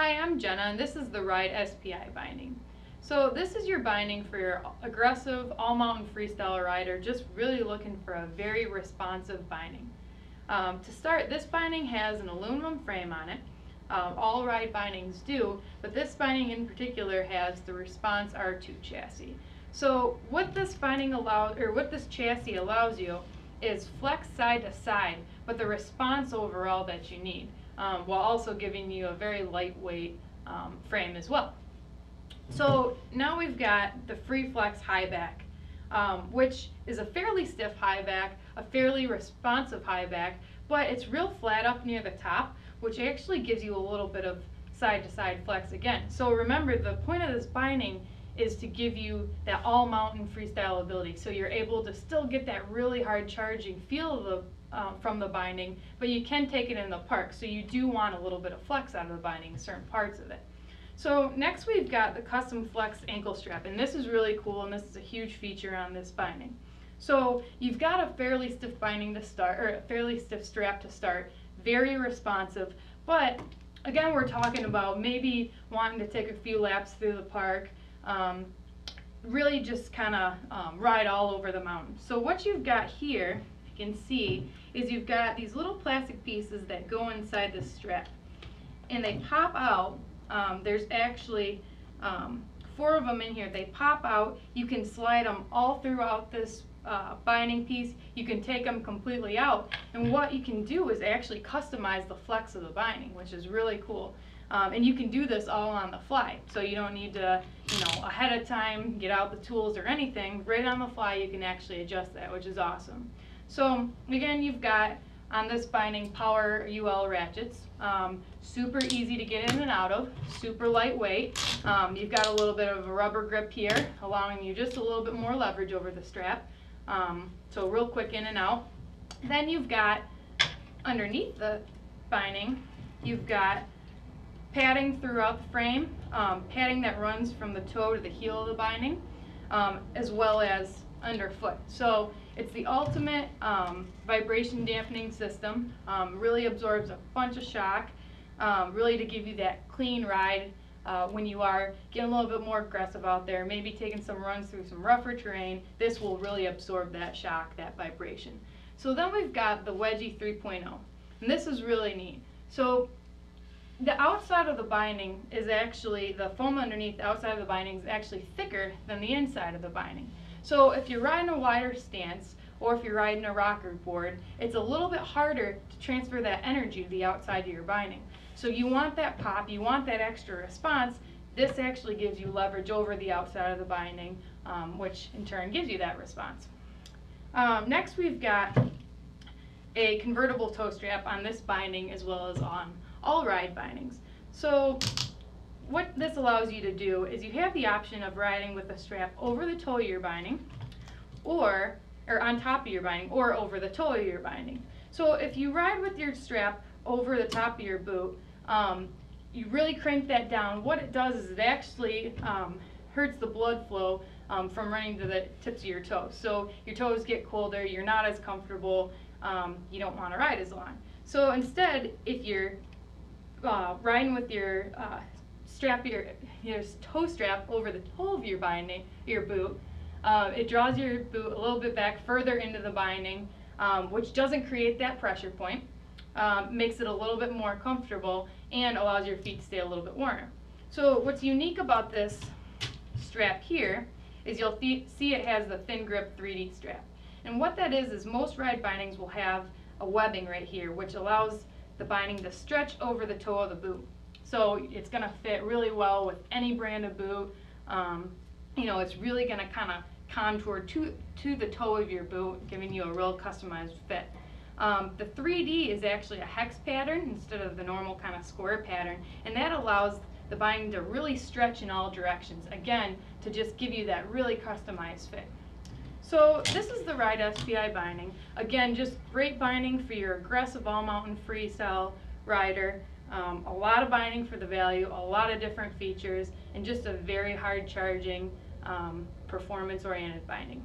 Hi, I'm Jenna, and this is the Ride SPI binding. So this is your binding for your aggressive all-mountain freestyle rider, just really looking for a very responsive binding. To start, this binding has an aluminum frame on it. All ride bindings do, but this binding in particular has the Response R2 chassis. So what this binding allows, or what this chassis allows you, is flex side to side, but the response overall that you need. While also giving you a very lightweight frame as well. So now we've got the Free Flex high back, which is a fairly stiff high back, a fairly responsive high back, but it's real flat up near the top, which actually gives you a little bit of side-to-side flex again. So remember, the point of this binding is to give you that all-mountain freestyle ability, so you're able to still get that really hard charging feel of the from the binding, but you can take it in the park, so you do want a little bit of flex out of the binding in certain parts of it. So next we've got the custom flex ankle strap, and this is really cool, and this is a huge feature on this binding. So you've got a fairly stiff binding to start, or a fairly stiff strap to start, very responsive, but again, we're talking about maybe wanting to take a few laps through the park, really just kind of ride all over the mountain. So what you've got here, you can see, is you've got these little plastic pieces that go inside this strap, and they pop out. There's actually 4 of them in here. They pop out. You can slide them all throughout this binding piece. You can take them completely out, and what you can do is actually customize the flex of the binding, which is really cool. And you can do this all on the fly, so you don't need to, ahead of time get out the tools or anything. Right on the fly, you can actually adjust that, which is awesome. So again, you've got on this binding power UL ratchets, super easy to get in and out of, super lightweight. You've got a little bit of a rubber grip here, allowing you just a little bit more leverage over the strap. So real quick in and out. Then you've got underneath the binding, you've got padding throughout the frame, padding that runs from the toe to the heel of the binding, as well as underfoot. So it's the ultimate vibration dampening system, really absorbs a bunch of shock, really to give you that clean ride when you are getting a little bit more aggressive out there, maybe taking some runs through some rougher terrain. This will really absorb that shock, that vibration. So then we've got the Wedgie 3.0, and this is really neat. So the outside of the binding is actually, the foam underneath the outside of the binding is actually thicker than the inside of the binding. So if you're riding a wider stance, or if you're riding a rocker board, it's a little bit harder to transfer that energy to the outside of your binding. So you want that pop, you want that extra response. This actually gives you leverage over the outside of the binding, which in turn gives you that response. Next we've got a convertible toe strap on this binding as well as on all ride bindings. So what this allows you to do is you have the option of riding with the strap over the toe of your binding, or on top of your binding, or over the toe of your binding. So if you ride with your strap over the top of your boot, you really crank that down. What it does is it actually hurts the blood flow from running to the tips of your toes. So your toes get colder, you're not as comfortable, you don't want to ride as long. So instead, if you're riding with your your toe strap over the toe of your binding, your boot, it draws your boot a little bit back further into the binding, which doesn't create that pressure point, makes it a little bit more comfortable, and allows your feet to stay a little bit warmer. So what's unique about this strap here is you'll see it has the thin grip 3D strap. And what that is most ride bindings will have a webbing right here, which allows the binding to stretch over the toe of the boot. So it's going to fit really well with any brand of boot. It's really going to kind of contour to the toe of your boot, giving you a real customized fit. The 3D is actually a hex pattern instead of the normal kind of square pattern, and that allows the binding to really stretch in all directions, again, to just give you that really customized fit. So this is the Ride SPI binding. Again, just great binding for your aggressive all-mountain freestyle rider. A lot of binding for the value, a lot of different features, and just a very hard charging, performance-oriented binding.